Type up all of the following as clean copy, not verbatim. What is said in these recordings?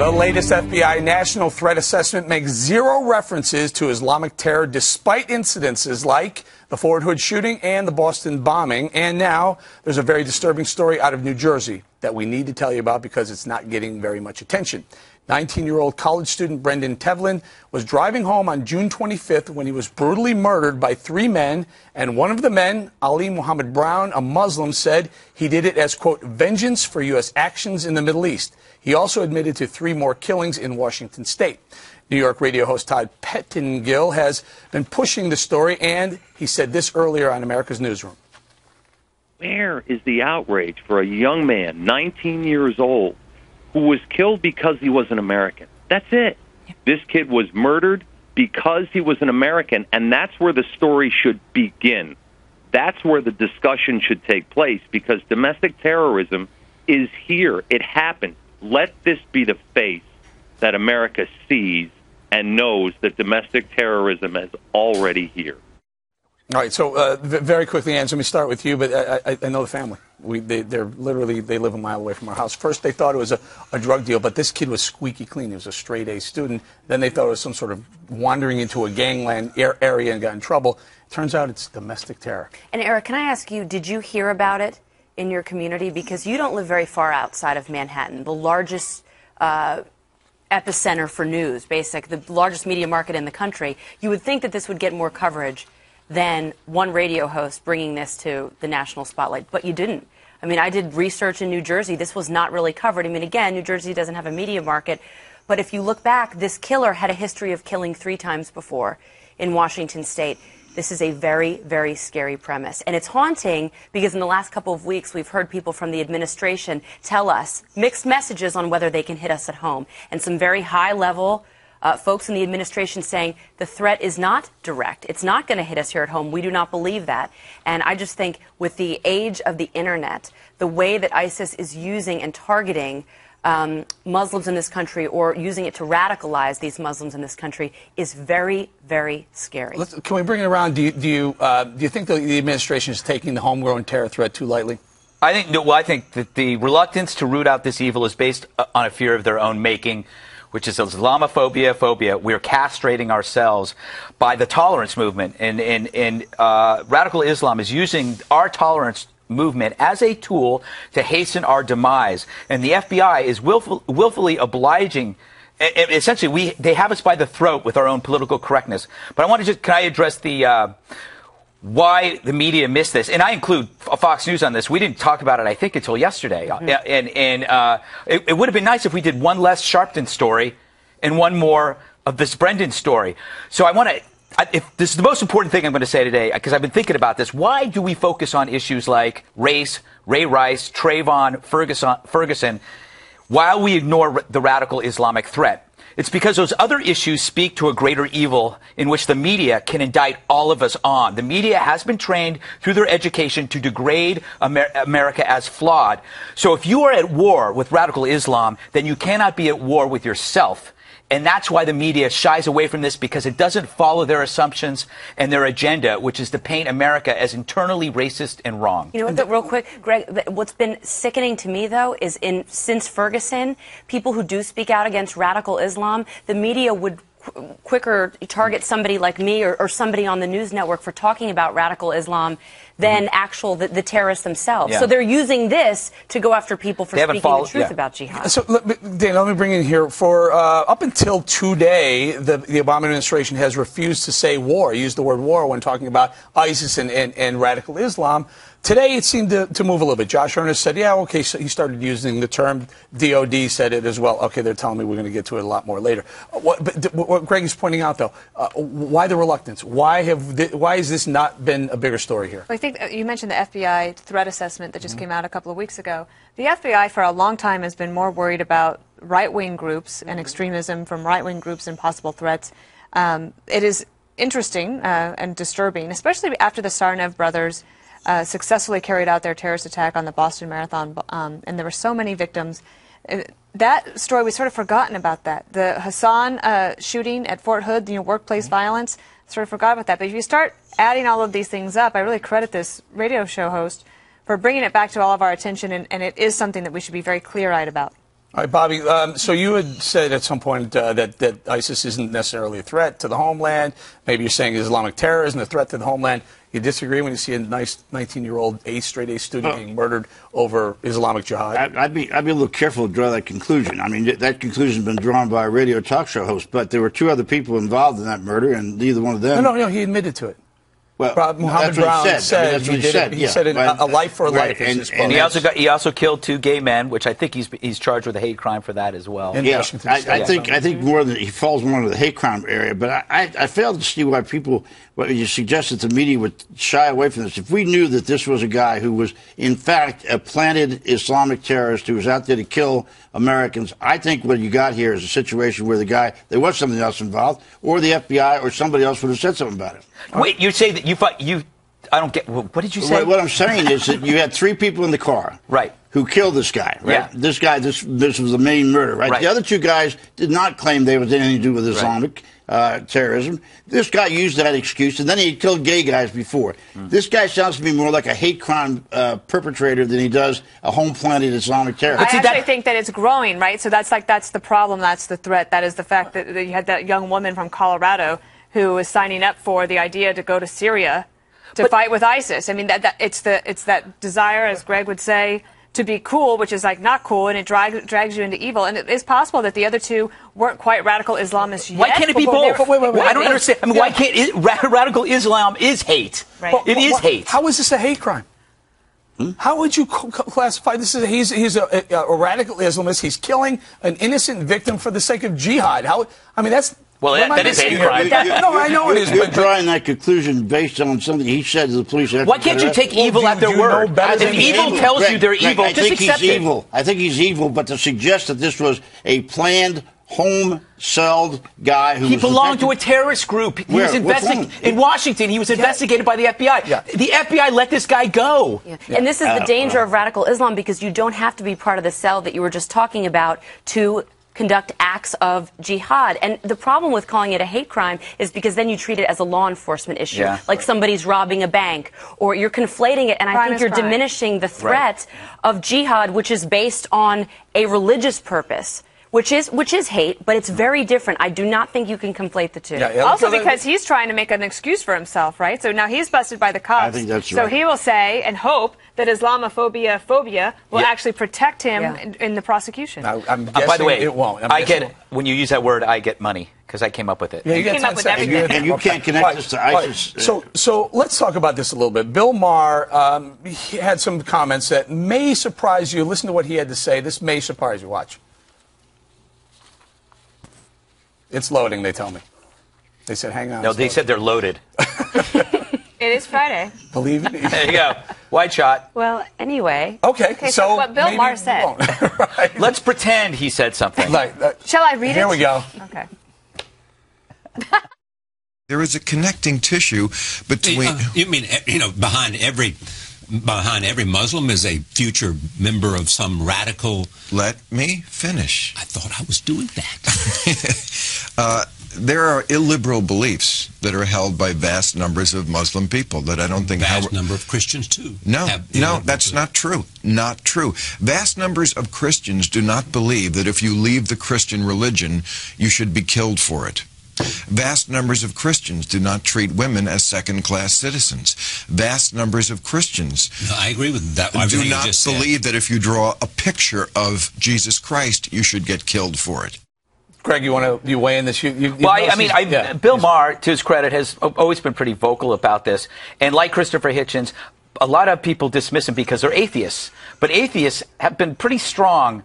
The latest FBI national threat assessment makes zero references to Islamic terror despite incidences like the Fort Hood shooting and the Boston bombing. And now there's a very disturbing story out of New Jersey that we need to tell you about because it's not getting very much attention. 19-year-old college student Brendan Tevlin was driving home on June 25th when he was brutally murdered by three men, and one of the men, Ali Muhammad Brown, a Muslim, said he did it as, quote, vengeance for U.S. actions in the Middle East. He also admitted to three more killings in Washington state. New York radio host Todd Pettingill has been pushing the story, and he said this earlier on America's Newsroom. Where is the outrage for a young man, 19 years old, who was killed because he was an American? That's it. This kid was murdered because he was an American, and that's where the story should begin. That's where the discussion should take place, because domestic terrorism is here. It happened. Let this be the face that America sees and knows that domestic terrorism is already here. All right, so very quickly, Ange, let me start with you, but I know the family. They live a mile away from our house. First, they thought it was a drug deal, but this kid was squeaky clean. He was a straight-A student. Then they thought it was some sort of wandering into a gangland area and got in trouble. Turns out it's domestic terror. And Eric, can I ask you, did you hear about it in your community? Because you don't live very far outside of Manhattan, the largest epicenter for news, the largest media market in the country. You would think that this would get more coverage than one radio host bringing this to the national spotlight, but you didn't. I mean, I did research in New Jersey. This was not really covered. I mean, again, New Jersey doesn't have a media market, but if you look back, this killer had a history of killing 3 times before in Washington state. This is a very, very scary premise. And it's haunting because in the last couple of weeks, we've heard people from the administration tell us mixed messages on whether they can hit us at home. And some very high-level folks in the administration saying the threat is not direct. It's not going to hit us here at home. We do not believe that. And I just think with the age of the Internet, the way that ISIS is using and targeting Muslims in this country, or using it to radicalize these Muslims in this country, is very, very scary. Can we bring it around? Do you think the administration is taking the homegrown terror threat too lightly? I think that the reluctance to root out this evil is based on a fear of their own making, which is Islamophobia. We're castrating ourselves by the tolerance movement, and radical Islam is using our tolerance movement as a tool to hasten our demise. And the FBI is willfully obliging. Essentially, they have us by the throat with our own political correctness. But can I address the why the media missed this? And I include Fox News on this. We didn't talk about it, I think, until yesterday. It would have been nice if we did one less Sharpton story and one more of this Brendan story. So if this is the most important thing I'm going to say today, because I've been thinking about this. Why do we focus on issues like race, Ray Rice, Trayvon Ferguson, while we ignore the radical Islamic threat? It's because those other issues speak to a greater evil in which the media can indict all of us on. The media has been trained through their education to degrade America as flawed. So if you are at war with radical Islam, then you cannot be at war with yourself. And that's why the media shies away from this, because it doesn't follow their assumptions and their agenda, which is to paint America as internally racist and wrong. You know what, real quick, Greg, what's been sickening to me, though, is since Ferguson, people who do speak out against radical Islam, the media would quicker target somebody like me or somebody on the news network for talking about radical Islam than the terrorists themselves. Yeah. So they're using this to go after people for speaking the truth about jihad. So, Dan, let me bring in here. For up until today, the Obama administration has refused to say war, use the word war when talking about ISIS and radical Islam. Today, it seemed to move a little bit. Josh Earnest said, yeah, okay, so he started using the term. DOD said it as well. Okay, they're telling me we're going to get to it a lot more later. What Greg is pointing out, though, why the reluctance? Why has this not been a bigger story here? Well, I think you mentioned the FBI threat assessment that just came out a couple of weeks ago. The FBI for a long time has been more worried about right-wing groups and extremism from right-wing groups and possible threats. It is interesting and disturbing, especially after the Tsarnaev brothers successfully carried out their terrorist attack on the Boston Marathon, and there were so many victims. That story, we've sort of forgotten about that. The Hassan shooting at Fort Hood, workplace violence, sort of forgot about that. But if you start adding all of these things up, I really credit this radio show host for bringing it back to all of our attention, and it is something that we should be very clear-eyed about. All right, Bobby, so you had said at some point that ISIS isn't necessarily a threat to the homeland. Maybe you're saying Islamic terror isn't a threat to the homeland. You disagree when you see a nice 19-year-old straight A student being murdered over Islamic jihad? I'd be a little careful to draw that conclusion. I mean, that conclusion has been drawn by a radio talk show host, but there were 2 other people involved in that murder, and neither one of them... No, he admitted to it. Well, Muhammad Brown said he said a life for a life. And he also killed 2 gay men, which I think he's charged with a hate crime for that as well. Yeah, I think more than he falls more into the hate crime area. But I fail to see why people. What you suggest that the media would shy away from this. If we knew that this was a guy who was, in fact, a planted Islamic terrorist who was out there to kill Americans, I think what you got here is a situation where there was something else involved, or the FBI or somebody else would have said something about it. Wait, you say that I don't get. What did you say? What I'm saying is that you had 3 people in the car, right, who killed this guy. Right, yeah. This guy. This was the main murder. Right. The other 2 guys did not claim they had anything to do with Islamic terrorism. This guy used that excuse, and then he had killed gay guys before. This guy sounds to me more like a hate crime perpetrator than he does a home-planted Islamic terrorist. I actually think that it's growing, right? So that's the problem. That's the threat. That is the fact that you had that young woman from Colorado who was signing up for the idea to go to Syria to fight with ISIS. I mean, it's that desire, as Greg would say, to be cool, which is like not cool, and it drags you into evil. And it is possible that the other 2 weren't quite radical Islamists yet. Why can't it be both? Wait. I don't understand. I mean, why can't radical Islam is hate? Right. It is hate. How is this a hate crime? How would you classify this as he's a radical Islamist? He's killing an innocent victim for the sake of jihad. That's. Well, that is hate crime. No, I know it is. You're drawing that conclusion based on something he said to the police. Why can't you take evil at their word? If evil tells you they're evil, just accept it. I think he's evil, but to suggest that this was a planned, home-celled guy who belonged to a terrorist group. He was investigated in Washington. He was investigated by the FBI. Yeah. The FBI let this guy go. Yeah. And this is the danger of radical Islam, because you don't have to be part of the cell that you were just talking about to conduct acts of jihad. And the problem with calling it a hate crime is because then you treat it as a law enforcement issue, like somebody's robbing a bank, or you're conflating it, and I think you're diminishing the threat of jihad, which is based on a religious purpose. Which is hate, but it's very different. I do not think you can conflate the 2. Also because he's trying to make an excuse for himself, right? So now he's busted by the cops. I think that's so he will say and hope that Islamophobia will actually protect him in the prosecution. I'm guessing by the way, it won't. When you use that word, I get money, because I came up with it. Yeah, you came up with everything. And you can't connect this to ISIS. So let's talk about this a little bit. Bill Maher he had some comments that may surprise you. Listen to what he had to say. This may surprise you. Watch. It's loading, they tell me. They said, hang on. No, they said they're loaded. It is Friday. Believe me. There you go. White shot. Well, anyway. Okay, so what Bill Maher said. Right. Let's pretend he said something. Shall I read it? Here we go. Okay. There is a connecting tissue between... You mean, behind every Muslim is a future member of some radical... Let me finish. I thought I was doing that. There are illiberal beliefs that are held by vast numbers of Muslim people that I don't think... Vast number of Christians, too. No, that's not true. Not true. Vast numbers of Christians do not believe that if you leave the Christian religion, you should be killed for it. Vast numbers of Christians do not treat women as second-class citizens. Vast numbers of Christians I agree with that. do not believe that if you draw a picture of Jesus Christ, you should get killed for it. Greg, you weigh in this? Bill Maher, to his credit, has always been pretty vocal about this. And like Christopher Hitchens, a lot of people dismiss him because they're atheists. But atheists have been pretty strong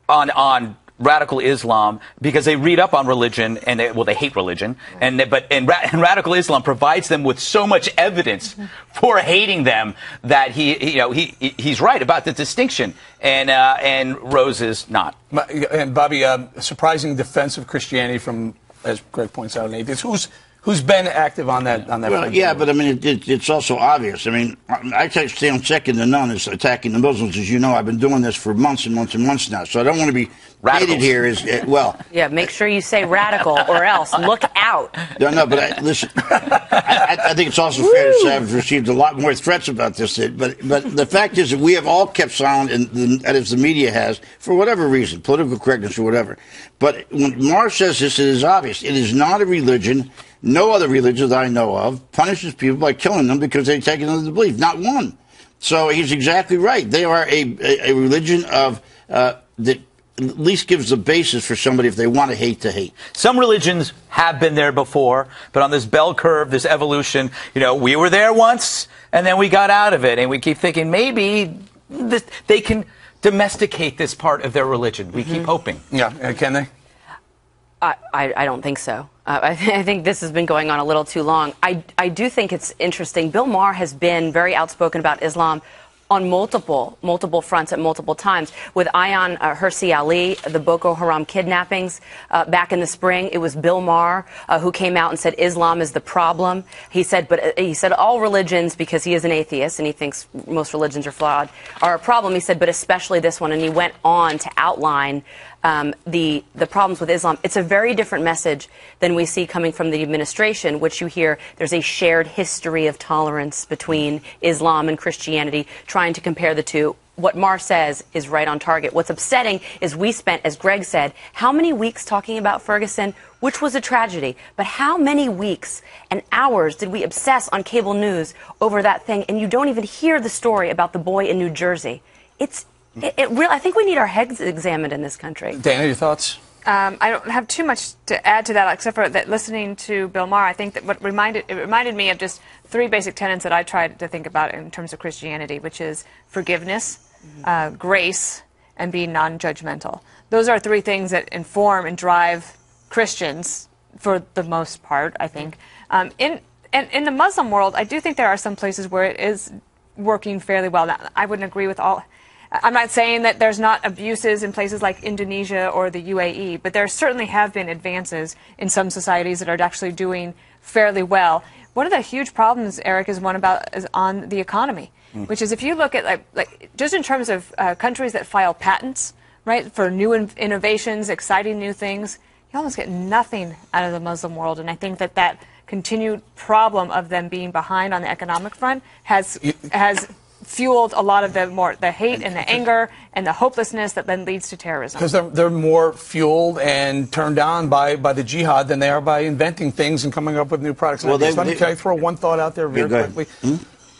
on radical Islam because they read up on religion and they hate religion, and radical Islam provides them with so much evidence for hating them that he's right about the distinction, and Rose is not. And Bobby, surprising defense of Christianity from, as Greg points out, an atheist who's been active on that. Well, yeah, but I mean, it's also obvious. I mean, I stand second to none as attacking the Muslims. As you know, I've been doing this for months and months and months now, so I don't want to be hated here. Yeah, make sure you say radical, or else look out. No, but listen, I think it's also fair to say I've received a lot more threats about this. But the fact is that we have all kept silent, and as the media has, for whatever reason, political correctness or whatever. But when Maher says this, it is obvious. It is not a religion. No other religion that I know of punishes people by killing them because they take another to believe. Not one. So he's exactly right. They are a religion of that at least gives the basis for somebody if they want to hate. Some religions have been there before, but on this bell curve, this evolution, we were there once and then we got out of it, and we keep thinking maybe they can domesticate this part of their religion. We keep hoping. Yeah, can they? I don't think so. I think this has been going on a little too long. I do think it's interesting. Bill Maher has been very outspoken about Islam on multiple fronts at multiple times. With Ayaan Hirsi Ali, the Boko Haram kidnappings back in the spring, it was Bill Maher who came out and said Islam is the problem. He said all religions, because he is an atheist and he thinks most religions are flawed, are a problem. He said, but especially this one. And he went on to outline the problems with Islam. It's a very different message than we see coming from the administration, which you hear there's a shared history of tolerance between Islam and Christianity, trying to compare the two. What Maher says is right on target. What's upsetting is we spent, as Greg said, how many weeks talking about Ferguson, which was a tragedy, but how many weeks and hours did we obsess on cable news over that thing, and you don't even hear the story about the boy in New Jersey. I think we need our heads examined in this country. Dana, your thoughts? I don't have too much to add to that, except for that listening to Bill Maher, I think that it reminded me of just three basic tenets that I tried to think about in terms of Christianity, which is forgiveness, grace, and being non-judgmental. Those are three things that inform and drive Christians for the most part, I think. In the Muslim world, I do think there are some places where it is working fairly well. Now, I wouldn't agree with all. I'm not saying that there's not abuses in places like Indonesia or the UAE, but there certainly have been advances in some societies that are actually doing fairly well. One of the huge problems, Eric, is on the economy, which is if you look at like just in terms of countries that file patents, right, for new innovations, exciting new things, you almost get nothing out of the Muslim world, and I think that continued problem of them being behind on the economic front has fueled a lot of the hate and the anger and the hopelessness that then leads to terrorism. Because they're more fueled and turned on by the jihad than they are by inventing things and coming up with new products. Well, can I throw one thought out there very quickly?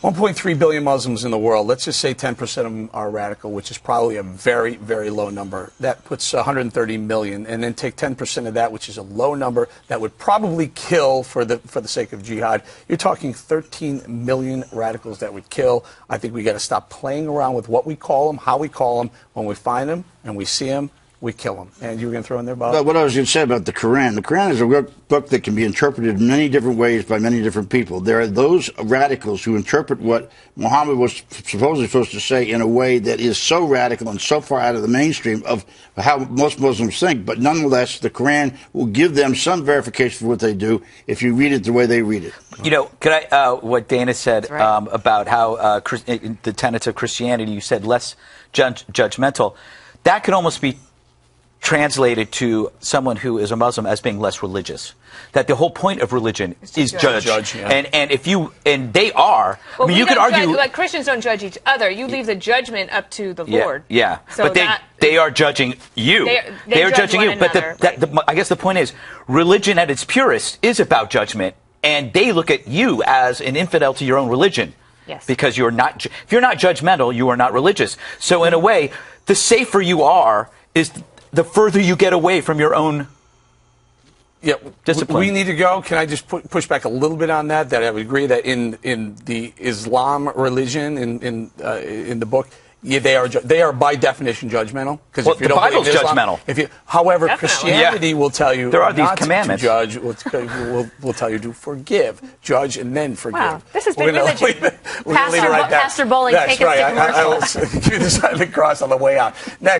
1.3 billion Muslims in the world. Let's just say 10% of them are radical, which is probably a very, very low number. That puts 130 million. And then take 10% of that, which is a low number, that would probably kill for the sake of jihad. You're talking 13 million radicals that would kill. I think we got to stop playing around with what we call them, how we call them. When we find them and we see them, we kill them. And you were going to throw in there, Bob? But what I was going to say about the Quran is a book that can be interpreted in many different ways by many different people. There are those radicals who interpret what Muhammad was supposedly supposed to say in a way that is so radical and so far out of the mainstream of how most Muslims think. But nonetheless, the Quran will give them some verification for what they do if you read it the way they read it. Can I, what Dana said about how the tenets of Christianity, you said less judgmental. That could almost be translated to someone who is a Muslim as being less religious. That the whole point of religion is judge. Yeah. And they are. Well, I mean, you could argue like Christians don't judge each other. You leave the judgment up to the Lord. Yeah. So but they are judging you. They are judging you. But I guess the point is, religion at its purest is about judgment, and they look at you as an infidel to your own religion. Yes. Because if you're not judgmental, you are not religious. So in a way, the safer you are is the further you get away from your own discipline. We need to go. Can I just push back a little bit on that? That I would agree that in the Islam religion, in the book, they are by definition judgmental. Because the Bible's judgmental. However, Christianity will tell you there are these not commandments. To judge. Will tell you to forgive, judge, and then forgive. Wow, this has been religion. Pastor Bowling, take us to commercial. I will give you the sign of the cross on the way out. Next.